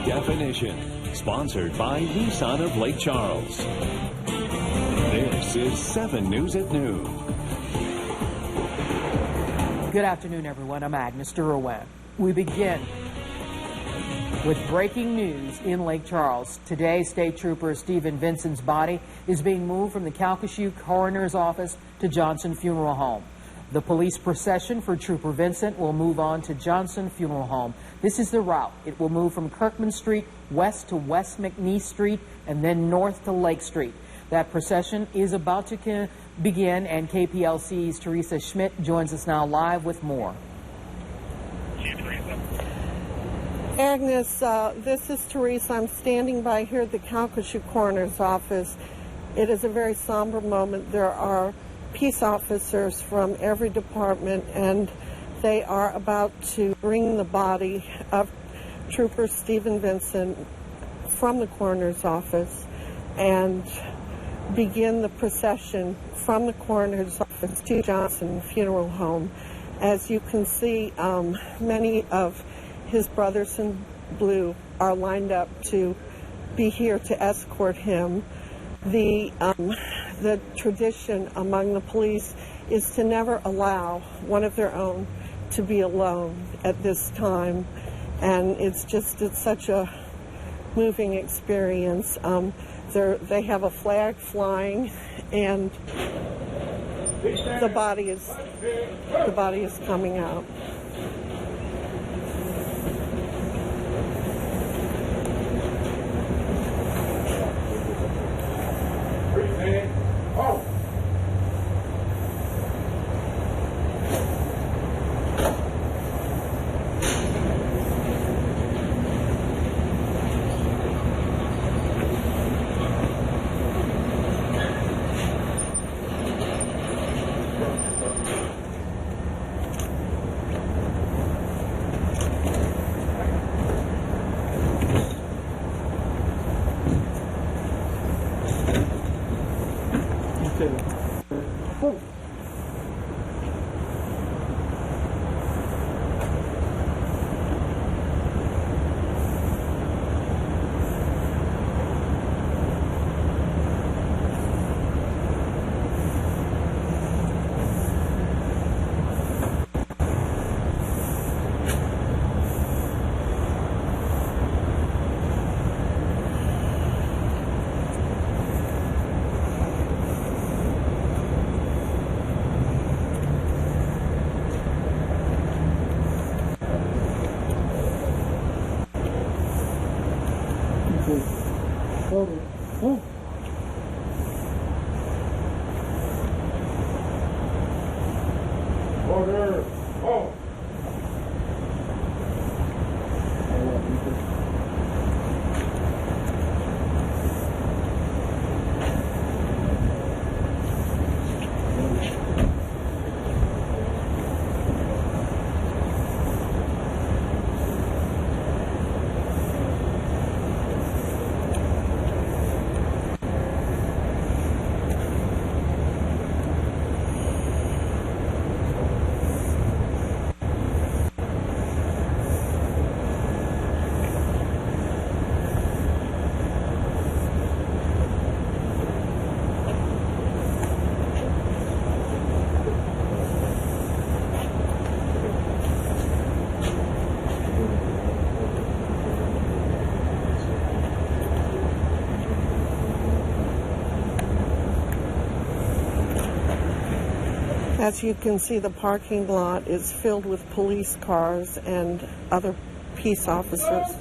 Definition, sponsored by Nissan of Lake Charles. This is 7 News at Noon. Good afternoon, everyone. I'm Agnes Derwin. We begin with breaking news in Lake Charles. Today, State Trooper Stephen Vincent's body is being moved from the Kplc Coroner's Office to Johnson Funeral Home. The police procession for Trooper Vincent will move on to Johnson Funeral Home. This is the route. It will move from Kirkman Street west to West McNeese Street and then north to Lake Street. That procession is about to begin, and KPLC's Teresa Schmidt joins us now live with more. Agnes, this is Teresa. I'm standing by here at the Kplc Coroner's Office. It is a very somber moment. There are peace officers from every department, and they are about to bring the body of Trooper Stephen Vincent from the coroner's office and begin the procession from the coroner's office to Johnson Funeral Home. As you can see, many of his brothers in blue are lined up to be here to escort him. The tradition among the police is to never allow one of their own to be alone at this time, and it's such a moving experience. They have a flag flying, and the body is coming out. Order. Oh. As you can see, the parking lot is filled with police cars and other peace officers.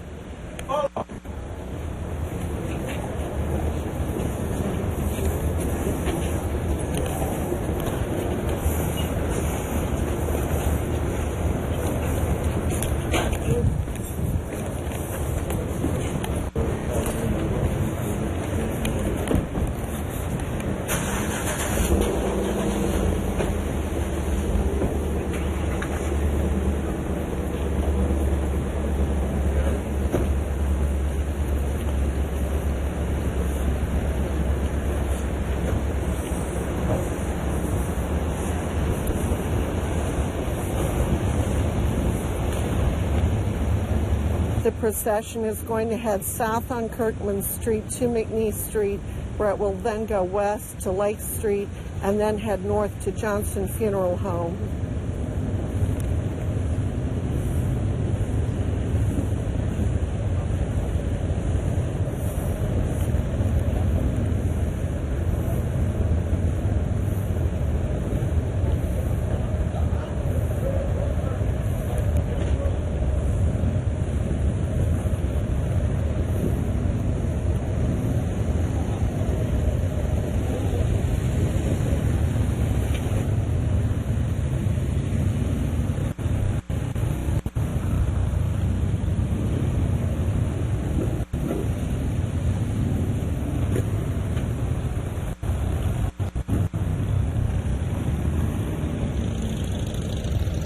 procession is going to head south on Kirkman Street to McNeese Street, where it will then go west to Lake Street and then head north to Johnson Funeral Home.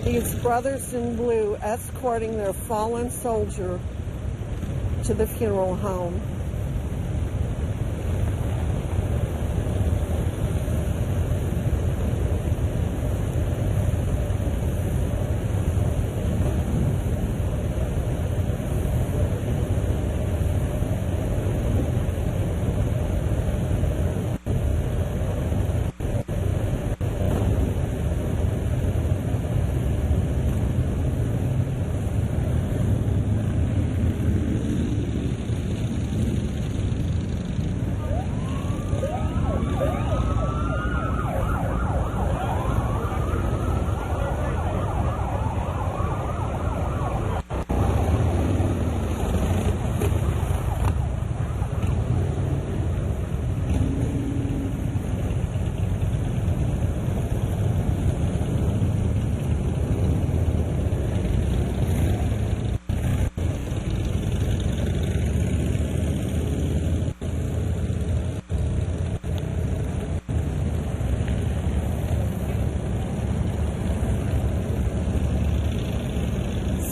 These brothers in blue escorting their fallen soldier to the funeral home.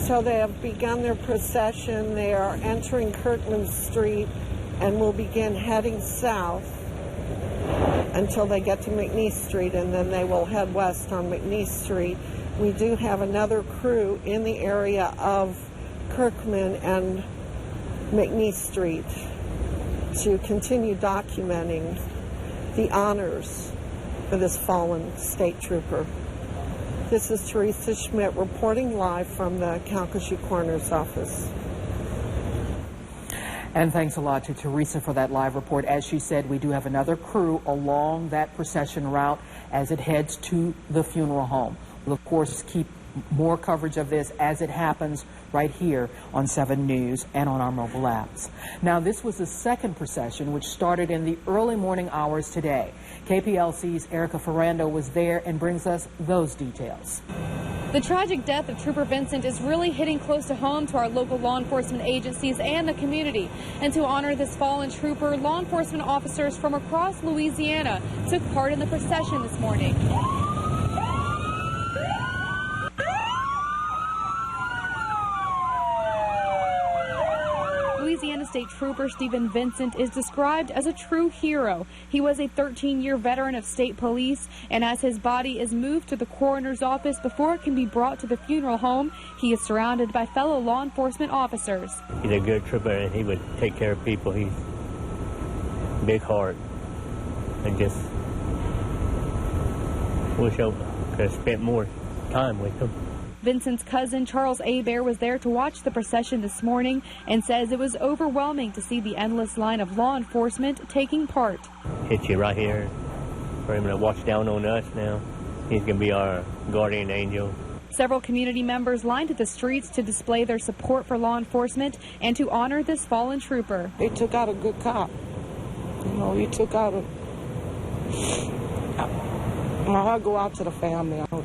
So they have begun their procession. They are entering Kirkman Street and will begin heading south until they get to McNeese Street, and then they will head west on McNeese Street. We do have another crew in the area of Kirkman and McNeese Street to continue documenting the honors for this fallen state trooper. This is Teresa Schmidt reporting live from the Calcasieu Coroner's Office. And thanks a lot to Teresa for that live report. As she said, we do have another crew along that procession route as it heads to the funeral home. We'll, of course, keep more coverage of this as it happens right here on 7 News and on our mobile apps. Now, this was the second procession, which started in the early morning hours today. KPLC's Erica Ferrando was there and brings us those details. The tragic death of Trooper Vincent is really hitting close to home to our local law enforcement agencies and the community. And to honor this fallen trooper, law enforcement officers from across Louisiana took part in the procession this morning. Louisiana State Trooper Stephen Vincent is described as a true hero. He was a 13-year veteran of state police, and as his body is moved to the coroner's office before it can be brought to the funeral home, he is surrounded by fellow law enforcement officers. He's a good trooper, and he would take care of people. He's big heart, and just wish I could have spent more time with him. Vincent's cousin, Charles Bear, was there to watch the procession this morning and says it was overwhelming to see the endless line of law enforcement taking part. Hit you right here for him to watch down on us now. He's going to be our guardian angel. Several community members lined the streets to display their support for law enforcement and to honor this fallen trooper. They took out a good cop. You know, he took out a... I'll go out to the family. I know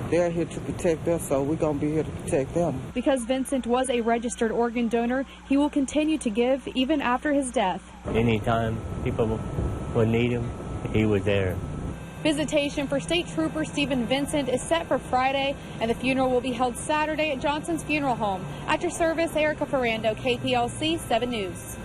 they're here to protect us, so we're going to be here to protect them. Because Vincent was a registered organ donor, he will continue to give even after his death. Anytime people would need him, he was there. Visitation for State Trooper Stephen Vincent is set for Friday, and the funeral will be held Saturday at Johnson's Funeral Home. After service, Erica Ferrando, KPLC 7 News.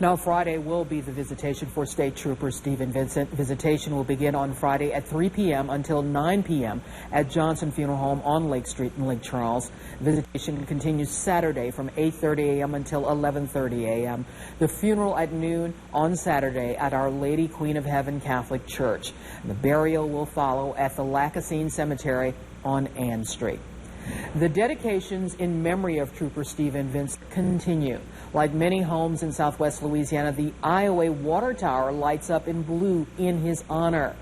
Now, Friday will be the visitation for State Trooper Stephen Vincent. Visitation will begin on Friday at 3 p.m. until 9 p.m. at Johnson Funeral Home on Lake Street in Lake Charles. Visitation continues Saturday from 8:30 a.m. until 11:30 a.m. The funeral at noon on Saturday at Our Lady Queen of Heaven Catholic Church. The burial will follow at the Lacassine Cemetery on Ann Street. The dedications in memory of Trooper Stephen Vincent continue. Like many homes in southwest Louisiana, the Iowa Water Tower lights up in blue in his honor.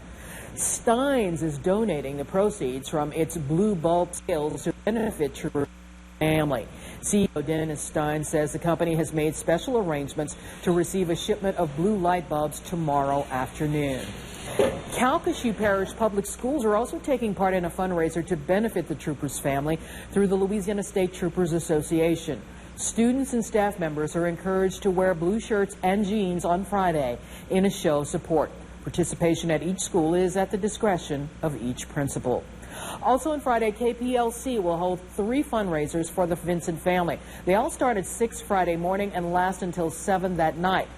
Steins is donating the proceeds from its blue bulb sales to benefit Trooper's family. CEO Dennis Stein says the company has made special arrangements to receive a shipment of blue light bulbs tomorrow afternoon. Calcasieu Parish Public Schools are also taking part in a fundraiser to benefit the Troopers family through the Louisiana State Troopers Association. Students and staff members are encouraged to wear blue shirts and jeans on Friday in a show of support. Participation at each school is at the discretion of each principal. Also on Friday, Kplc will hold 3 fundraisers for the Vincent family. They all start at 6 Friday morning and last until 7 that night.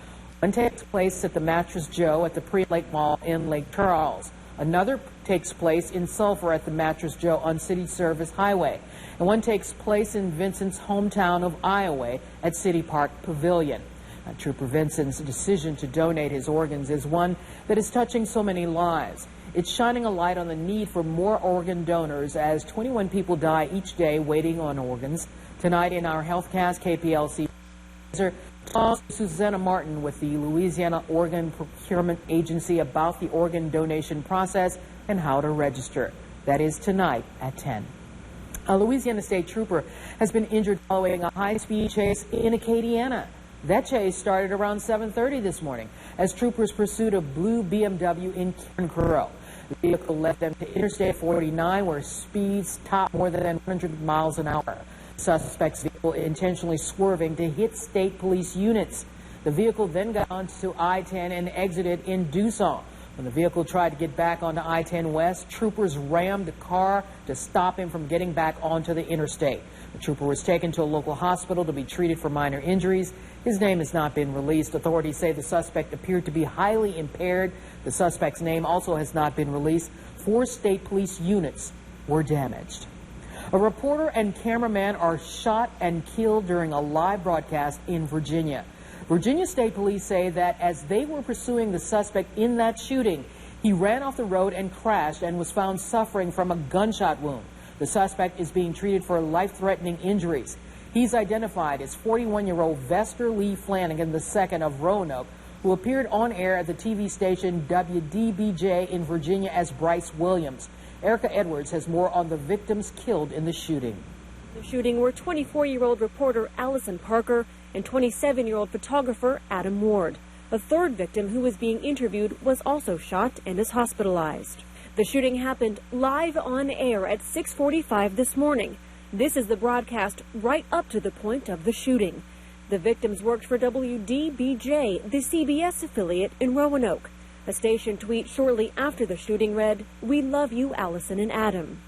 One takes place at the Mattress Joe at the Pre-Lake Mall in Lake Charles. Another takes place in Sulphur at the Mattress Joe on City Service Highway. And one takes place in Vincent's hometown of Iowa at City Park Pavilion. Trooper Vincent's decision to donate his organs is one that is touching so many lives. It's shining a light on the need for more organ donors as 21 people die each day waiting on organs. Tonight in our HealthCast, KPLC talks to Susanna Martin with the Louisiana Organ Procurement Agency about the organ donation process and how to register. That is tonight at 10. A Louisiana State Trooper has been injured following a high-speed chase in Acadiana. That chase started around 7:30 this morning as troopers pursued a blue BMW in Cairncrow. The vehicle led them to Interstate 49 where speeds topped more than 100 miles an hour. Suspect's vehicle intentionally swerving to hit state police units. The vehicle then got onto I-10 and exited in Dusson. When the vehicle tried to get back onto I-10 West, troopers rammed the car to stop him from getting back onto the interstate. The trooper was taken to a local hospital to be treated for minor injuries. His name has not been released. Authorities say the suspect appeared to be highly impaired. The suspect's name also has not been released. 4 state police units were damaged. A reporter and cameraman are shot and killed during a live broadcast in Virginia. Virginia State Police say that as they were pursuing the suspect in that shooting, he ran off the road and crashed and was found suffering from a gunshot wound. The suspect is being treated for life-threatening injuries. He's identified as 41-year-old Vester Lee Flanagan II of Roanoke, who appeared on air at the TV station WDBJ in Virginia as Bryce Williams. Erica Edwards has more on the victims killed in the shooting. The shooting were 24-year-old reporter Allison Parker and 27-year-old photographer Adam Ward. A third victim who was being interviewed was also shot and is hospitalized. The shooting happened live on air at 6:45 this morning. This is the broadcast right up to the point of the shooting. The victims worked for WDBJ, the CBS affiliate in Roanoke. A station tweet shortly after the shooting read, "We love you, Allison and Adam."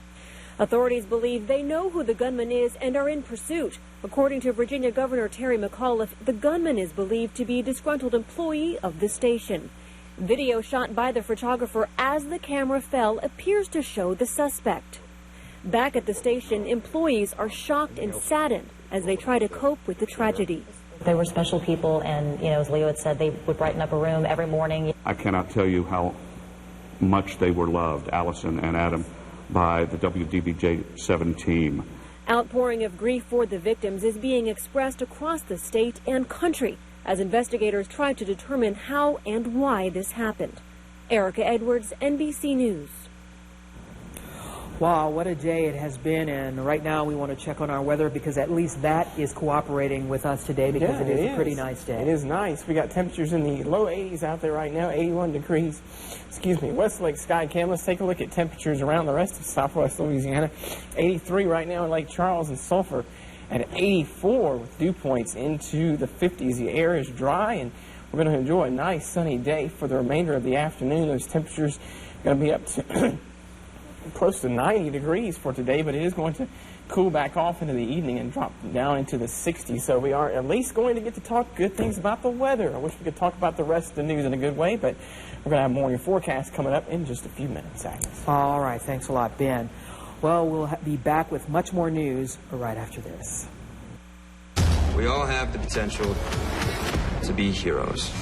Authorities believe they know who the gunman is and are in pursuit. According to Virginia Governor Terry McAuliffe, the gunman is believed to be a disgruntled employee of the station. Video shot by the photographer as the camera fell appears to show the suspect. Back at the station, employees are shocked and saddened as they try to cope with the tragedy. They were special people, and, as Leo had said, they would brighten up a room every morning. I cannot tell you how much they were loved, Allison and Adam, by the WDBJ-7 team. Outpouring of grief for the victims is being expressed across the state and country as investigators try to determine how and why this happened. Erica Edwards, NBC News. Wow, what a day it has been, and right now we want to check on our weather because at least that is cooperating with us today because it is a pretty nice day. It is nice. We got temperatures in the low 80s out there right now, 81 degrees. Westlake Sky Cam. Let's take a look at temperatures around the rest of southwest Louisiana. 83 right now in Lake Charles and Sulphur, and 84 with dew points into the 50s. The air is dry, and we're going to enjoy a nice sunny day for the remainder of the afternoon. Those temperatures are going to be up to close to 90 degrees for today, but it is going to cool back off into the evening and drop down into the 60s. So we are at least going to get to talk good things about the weather. I wish we could talk about the rest of the news in a good way, but we're going to have more on your forecast coming up in just a few minutes, Agnes. All right. Thanks a lot, Ben. Well, we'll be back with much more news right after this. We all have the potential to be heroes.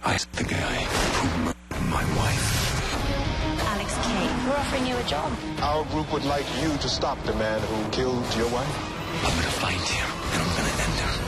I the guy who murdered my wife. Alex K. We're offering you a job. Our group would like you to stop the man who killed your wife. I'm gonna find him, and I'm gonna end him.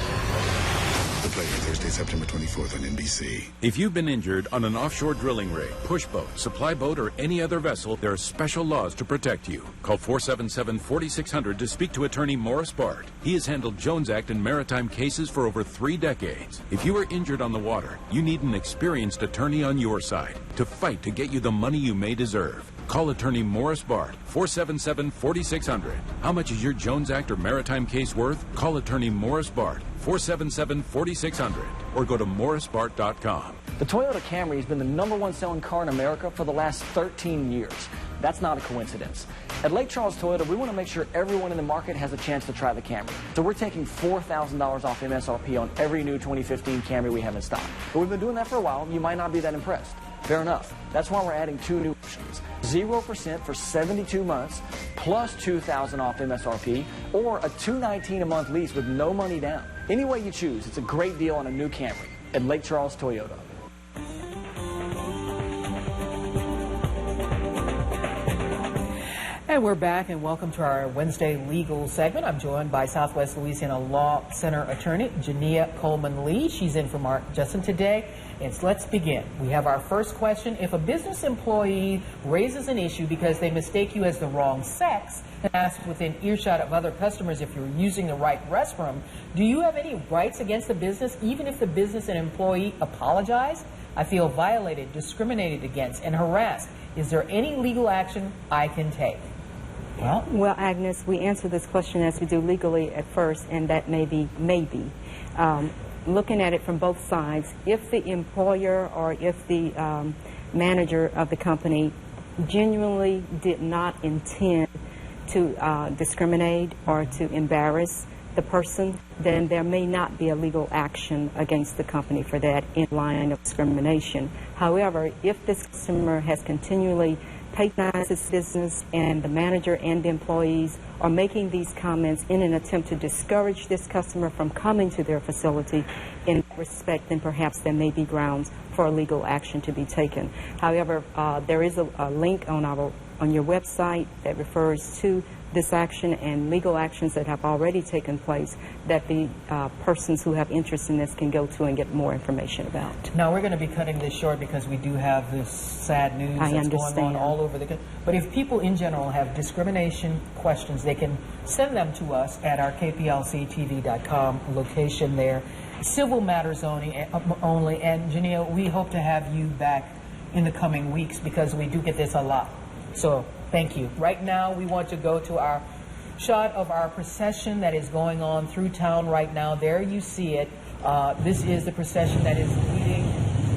The Player, Thursday, September 24th on NBC. If you've been injured on an offshore drilling rig, push boat, supply boat, or any other vessel, there are special laws to protect you. Call 477-4600 to speak to attorney Morris Bart. He has handled Jones Act and maritime cases for over 3 decades. If you are injured on the water, you need an experienced attorney on your side to fight to get you the money you may deserve. Call attorney Morris Bart, 477-4600. How much is your Jones Act or maritime case worth? Call attorney Morris Bart, 477-4600, or go to morrisbart.com. The Toyota Camry has been the #1 selling car in America for the last 13 years. That's not a coincidence. At Lake Charles Toyota, we want to make sure everyone in the market has a chance to try the Camry. So we're taking $4,000 off MSRP on every new 2015 Camry we have in stock. But we've been doing that for a while. You might not be that impressed. Fair enough. That's why we're adding 2 new options. 0% for 72 months, plus $2,000 off MSRP, or a $219 a month lease with no money down. Any way you choose, it's a great deal on a new Camry at Lake Charles Toyota. And we're back, and welcome to our Wednesday legal segment. I'm joined by Southwest Louisiana Law Center attorney Jania Coleman-Lee. She's in for Mark Justin today. And let's begin. We have our first question. If a business employee raises an issue because they mistake you as the wrong sex and ask within earshot of other customers if you're using the right restroom, do you have any rights against the business, even if the business and employee apologize? I feel violated, discriminated against, and harassed. Is there any legal action I can take? Well, Agnes, we answer this question as we do legally at first, and that may be. Looking at it from both sides, if the employer or if the manager of the company genuinely did not intend to discriminate or to embarrass the person, then there may not be a legal action against the company for that in line of discrimination. However, if this customer has continually patronized its business and the manager and the employees are making these comments in an attempt to discourage this customer from coming to their facility, in that respect, then perhaps there may be grounds for a legal action to be taken. However, there is a link on your website that refers to this action and legal actions that have already taken place that the persons who have interest in this can go to and get more information about. Now, we're going to be cutting this short because we do have this sad news that's going on all over the country. But if people in general have discrimination questions, they can send them to us at our kplctv.com location there. Civil matters only. And, Jania, we hope to have you back in the coming weeks because we do get this a lot. So thank you. Right now, we want to go to our shot of our procession that is going on through town right now. There you see it. This is the procession that is leading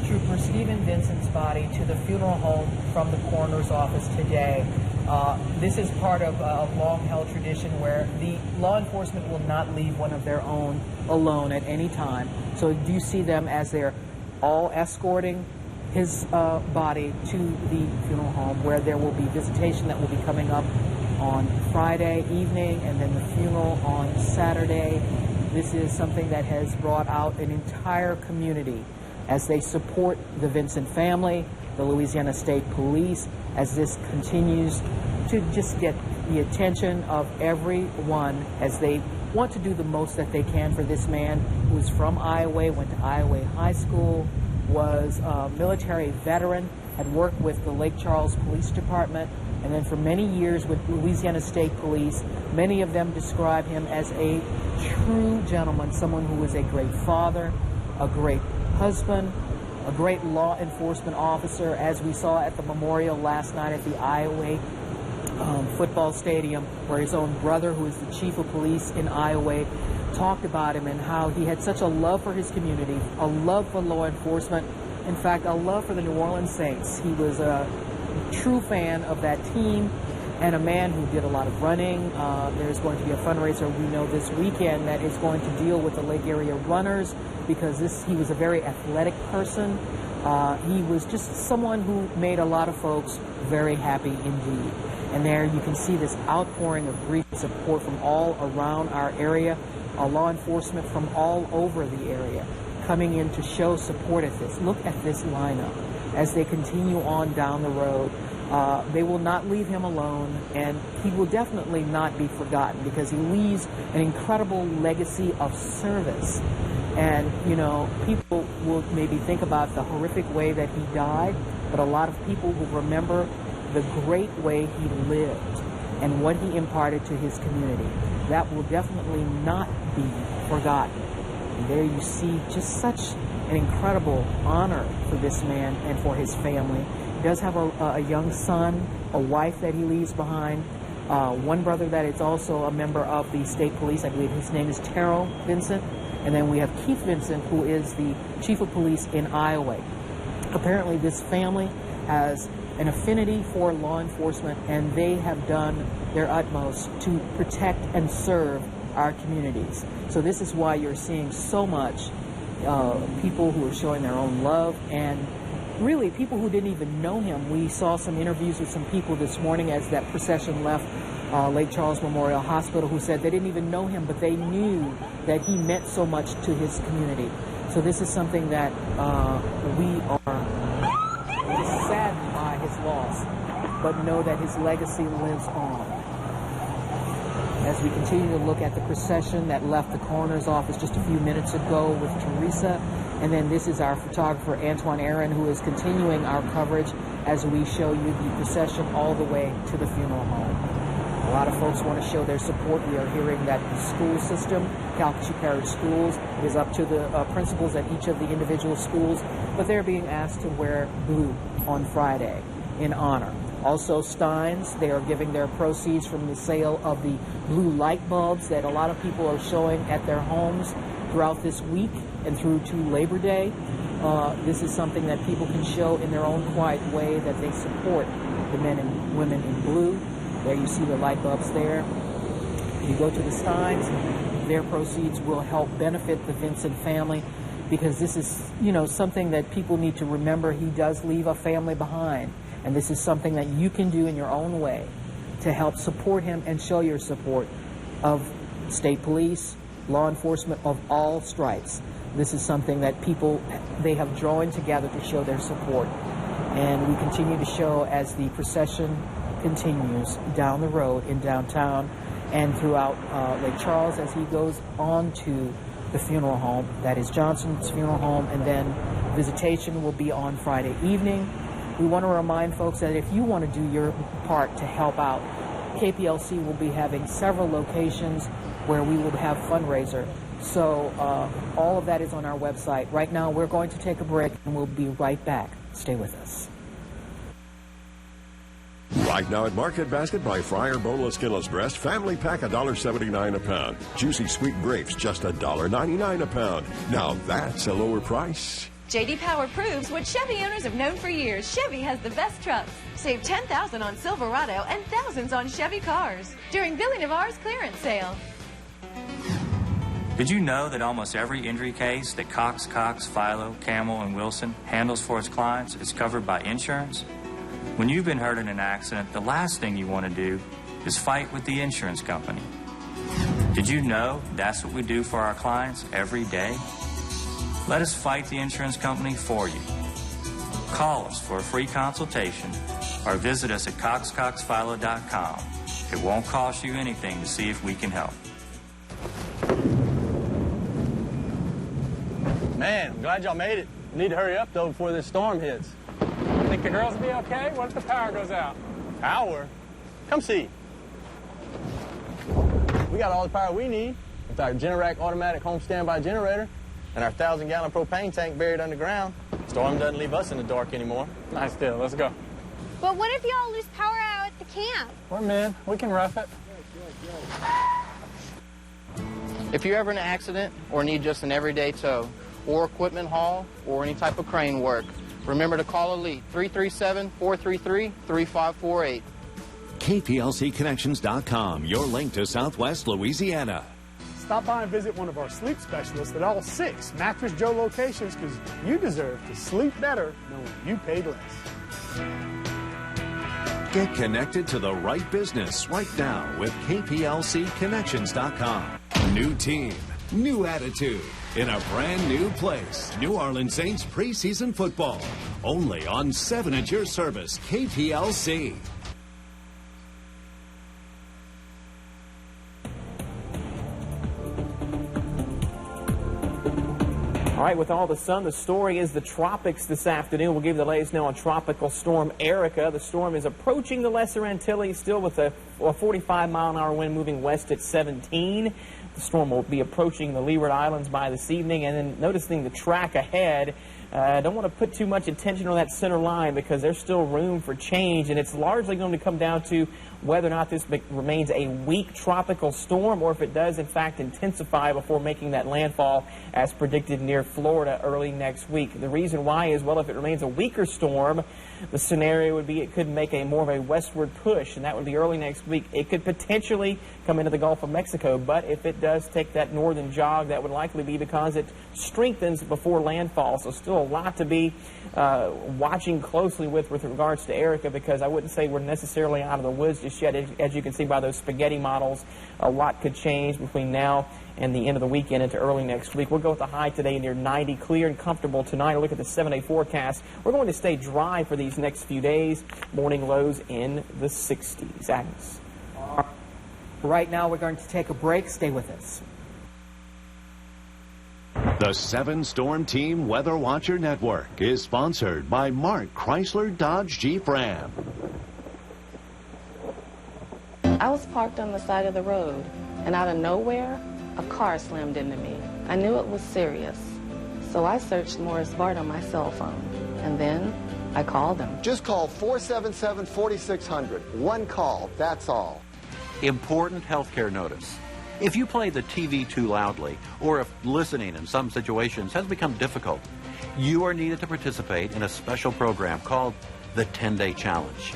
Trooper Stephen Vincent's body to the funeral home from the coroner's office today. This is part of a long-held tradition where the law enforcement will not leave one of their own alone at any time. So you see them as they're all escorting his body to the funeral home, where there will be visitation that will be coming up on Friday evening and then the funeral on Saturday. This is something that has brought out an entire community as they support the Vincent family, the Louisiana State Police, as this continues to just get the attention of everyone as they want to do the most that they can for this man who is from Iowa, went to Iowa High School, was a military veteran, had worked with the Lake Charles Police Department, and then for many years with Louisiana State Police. Many of them describe him as a true gentleman, someone who was a great father, a great husband, a great law enforcement officer, as we saw at the memorial last night at the Iowa football stadium, where his own brother, who is the chief of police in Iowa, talked about him and how he had such a love for his community, a love for law enforcement, in fact, a love for the New Orleans Saints. He was a true fan of that team and a man who did a lot of running. There's going to be a fundraiser we know this weekend that is going to deal with the Lake Area runners, because he was a very athletic person. He was just someone who made a lot of folks very happy indeed. And there you can see this outpouring of grief and support from all around our area, law enforcement from all over the area coming in to show support at this. Look at this lineup as they continue on down the road. They will not leave him alone, and he will definitely not be forgotten, because he leaves an incredible legacy of service. And, you know, people will maybe think about the horrific way that he died, but a lot of people will remember the great way he lived and what he imparted to his community. That will definitely not be forgotten. And there you see just such an incredible honor for this man and for his family. He does have a young son, a wife that he leaves behind, one brother that is also a member of the state police. I believe his name is Terrell Vincent. And then we have Keith Vincent, who is the chief of police in Iowa. Apparently this family has an affinity for law enforcement, and they have done their utmost to protect and serve our communities. So this is why you're seeing so much people who are showing their own love, and really people who didn't even know him. We saw some interviews with some people this morning as that procession left Lake Charles Memorial Hospital, who said they didn't even know him, but they knew that he meant so much to his community. So this is something that we are saddened by his loss, but know that his legacy lives on. As we continue to look at the procession that left the coroner's office just a few minutes ago with Teresa, and then this is our photographer Antoine Aaron, who is continuing our coverage as we show you the procession all the way to the funeral home. A lot of folks want to show their support. We are hearing that the school system, Calcasieu Parish Schools, is up to the principals at each of the individual schools, but they're being asked to wear blue on Friday in honor. Also Steins, they are giving their proceeds from the sale of the blue light bulbs that a lot of people are showing at their homes throughout this week and through to Labor Day. This is something that people can show in their own quiet way that they support the men and women in blue. There you see the light bulbs there. You go to the Steins, their proceeds will help benefit the Vincent family, because this is, you know, something that people need to remember. He does leave a family behind, and this is something that you can do in your own way to help support him and show your support of state police, law enforcement of all stripes. This is something that people, they have joined together to show their support, and we continue to show as the procession continues down the road in downtown and throughout Lake Charles as he goes on to the funeral home. That is Johnson's funeral home, and then visitation will be on Friday evening. We want to remind folks that if you want to do your part to help out, KPLC will be having several locations where we will have fundraiser. So all of that is on our website. Right now we're going to take a break, and we'll be right back. Stay with us. Right now at Market Basket, buy Fryer boneless skinless breast family pack $1.79 a pound. Juicy sweet grapes just $1.99 a pound. Now that's a lower price. J.D. Power proves what Chevy owners have known for years. Chevy has the best trucks. Save $10,000 on Silverado and thousands on Chevy cars during Billy Navarre's clearance sale. Did you know that almost every injury case that Cox, Philo, Camel, and Wilson handles for its clients is covered by insurance? When you've been hurt in an accident, the last thing you want to do is fight with the insurance company. Did you know that's what we do for our clients every day? Let us fight the insurance company for you. Call us for a free consultation or visit us at coxphilo.com. It won't cost you anything to see if we can help. Man, I'm glad y'all made it. We need to hurry up, though, before this storm hits. Think the girls will be okay? What if the power goes out? Power? Come see. We got all the power we need with our Generac automatic home standby generator and our 1,000-gallon propane tank buried underground. Storm doesn't leave us in the dark anymore. Nice deal. Let's go. But what if y'all lose power out at the camp? We're men. We can rough it. If you're ever in an accident or need just an everyday tow or equipment haul or any type of crane work, remember to call Elite 337-433-3548. KPLCconnections.com, your link to Southwest Louisiana. Stop by and visit one of our sleep specialists at all 6 Mattress Joe locations, because you deserve to sleep better knowing you paid less. Get connected to the right business right now with KPLCconnections.com. New team, new attitude, in a brand new place. New Orleans Saints preseason football. Only on 7 at your service, KPLC. All right, with all the sun, the story is the tropics this afternoon. We'll give you the latest now on Tropical Storm Erica. The storm is approaching the Lesser Antilles, still with a 45-mile-an-hour wind moving west at 17. The storm will be approaching the Leeward Islands by this evening. And then noticing the track ahead, don't want to put too much attention on that center line because there's still room for change. And it's largely going to come down to whether or not this remains a weak tropical storm or if it does, in fact, intensify before making that landfall as predicted near Florida early next week. The reason why is, well, if it remains a weaker storm, the scenario would be it could make more of a westward push, and that would be early next week. It could potentially come into the Gulf of Mexico, but if it does take that northern jog, that would likely be because it strengthens before landfall. So still a lot to be watching closely with regards to Erica, because I wouldn't say we're necessarily out of the woods just yet. As you can see by those spaghetti models, a lot could change between now and the end of the weekend into early next week. We'll go with the high today near 90, clear and comfortable tonight. Look at the 7-day forecast. We're going to stay dry for these next few days. Morning lows in the 60s. Agnes. Right now, we're going to take a break. Stay with us. The 7 Storm Team Weather Watcher Network is sponsored by Mark Chrysler Dodge Jeep Ram. I was parked on the side of the road, and out of nowhere, a car slammed into me. I knew it was serious, so I searched Morris Bart on my cell phone, and then I called him. Just call 477-4600. One call, that's all. Important healthcare notice. If you play the TV too loudly, or if listening in some situations has become difficult, you are needed to participate in a special program called the 10-Day Challenge.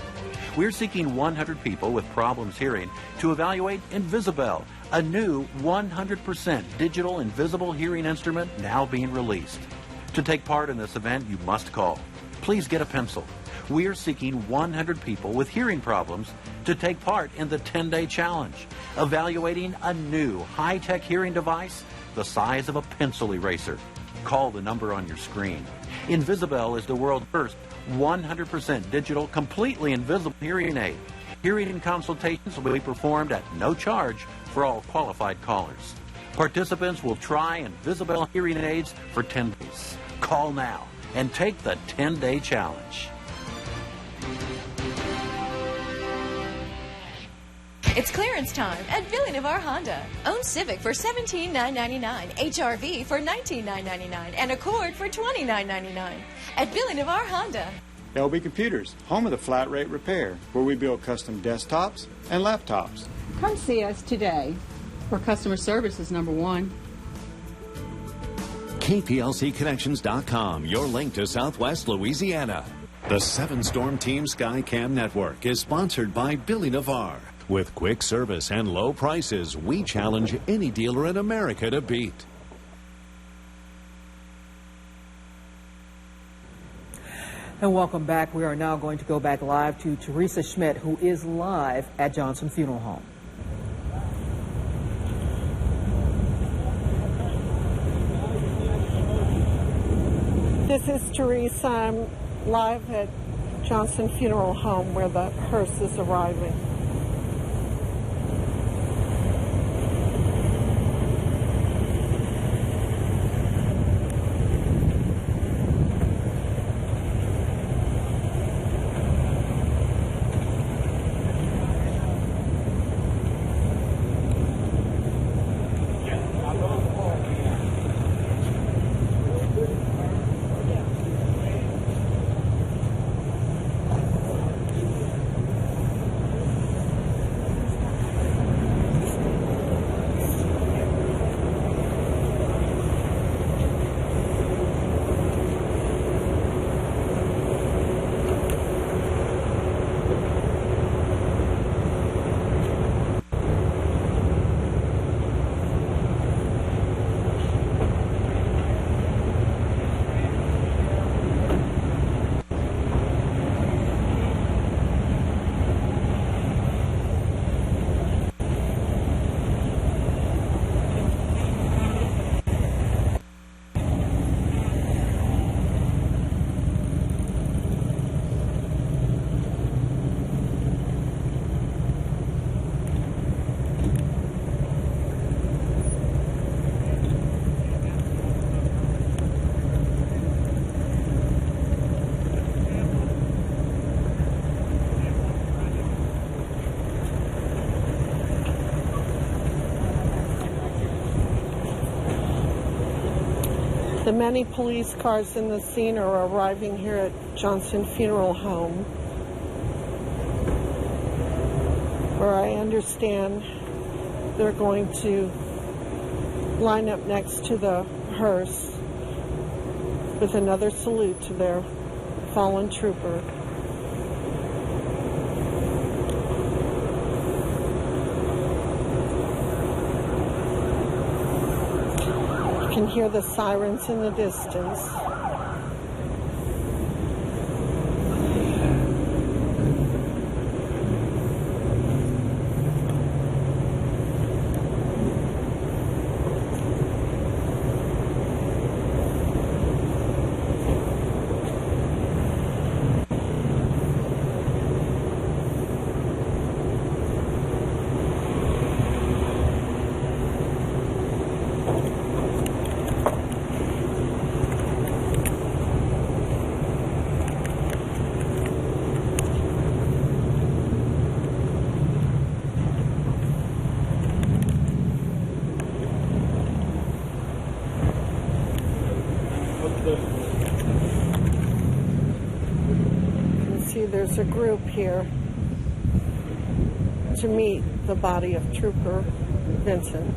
We're seeking 100 people with problems hearing to evaluate Invisibel, a new 100% digital invisible hearing instrument now being released. To take part in this event, you must call. Please get a pencil. We are seeking 100 people with hearing problems to take part in the 10-Day Challenge, evaluating a new high-tech hearing device the size of a pencil eraser. Call the number on your screen. Invisibel is the world's first 100% digital, completely invisible hearing aid. Hearing consultations will be performed at no charge for all qualified callers. Participants will try Invisibel hearing aids for 10 days. Call now and take the 10-Day Challenge. It's clearance time at Billy Navarre Honda. Own Civic for $17,999, HRV for $19,999, and Accord for $29,999 at Billy Navarre Honda. LB Computers, home of the flat rate repair, where we build custom desktops and laptops. Come see us today, where customer service is #1. KPLCconnections.com, your link to Southwest Louisiana. The 7 Storm Team Skycam Network is sponsored by Billy Navarre. With quick service and low prices, we challenge any dealer in America to beat. And welcome back. We are now going to go back live to Teresa Schmidt, who is live at Johnson Funeral Home. This is Teresa. I'm live at Johnson Funeral Home where the hearse is arriving. The many police cars in the scene are arriving here at Johnson Funeral Home, where I understand they're going to line up next to the hearse with another salute to their fallen trooper. You can hear the sirens in the distance. There's a group here to meet the body of Trooper Vincent.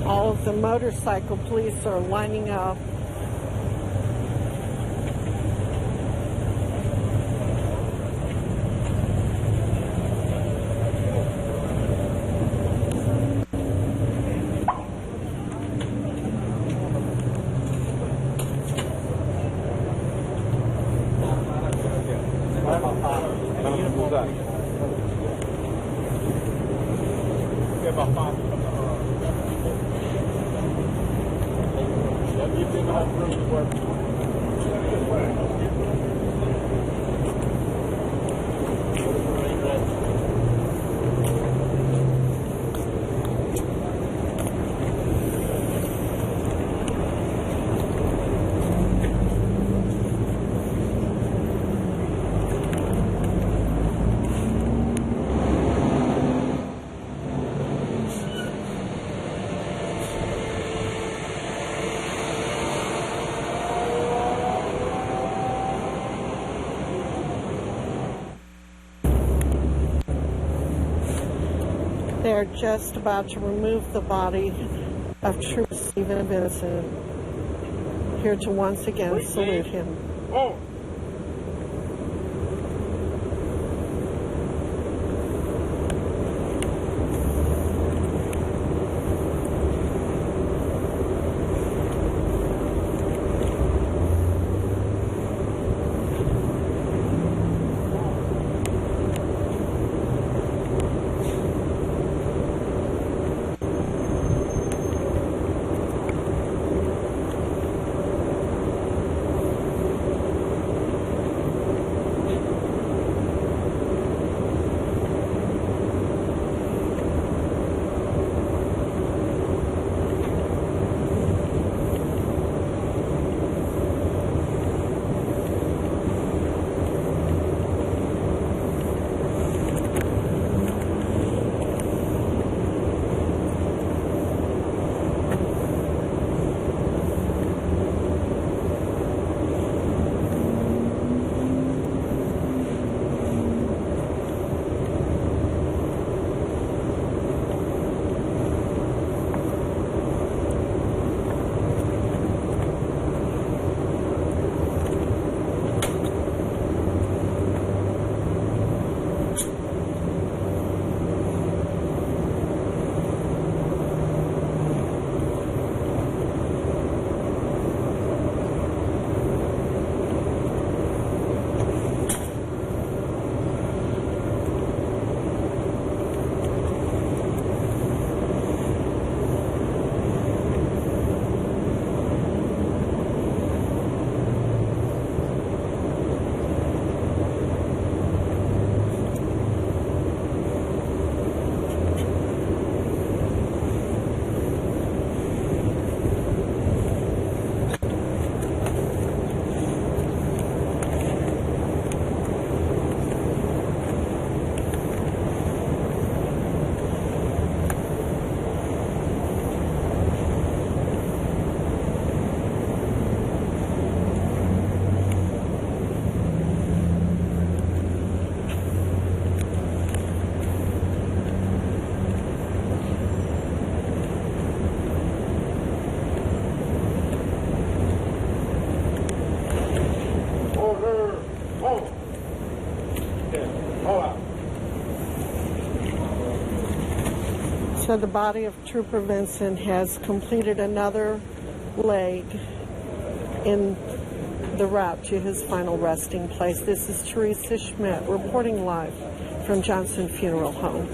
All of the motorcycle police are lining up. They're just about to remove the body of Trooper Stephen Vincent. Here to once again salute him. So the body of Trooper Vincent has completed another leg in the route to his final resting place. This is Teresa Schmidt reporting live from Johnson Funeral Home.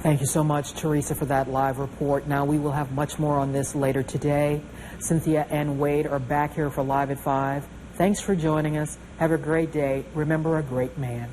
Thank you so much, Teresa, for that live report. Now, we will have much more on this later today. Cynthia and Wade are back here for Live at 5. Thanks for joining us. Have a great day. Remember, a great man.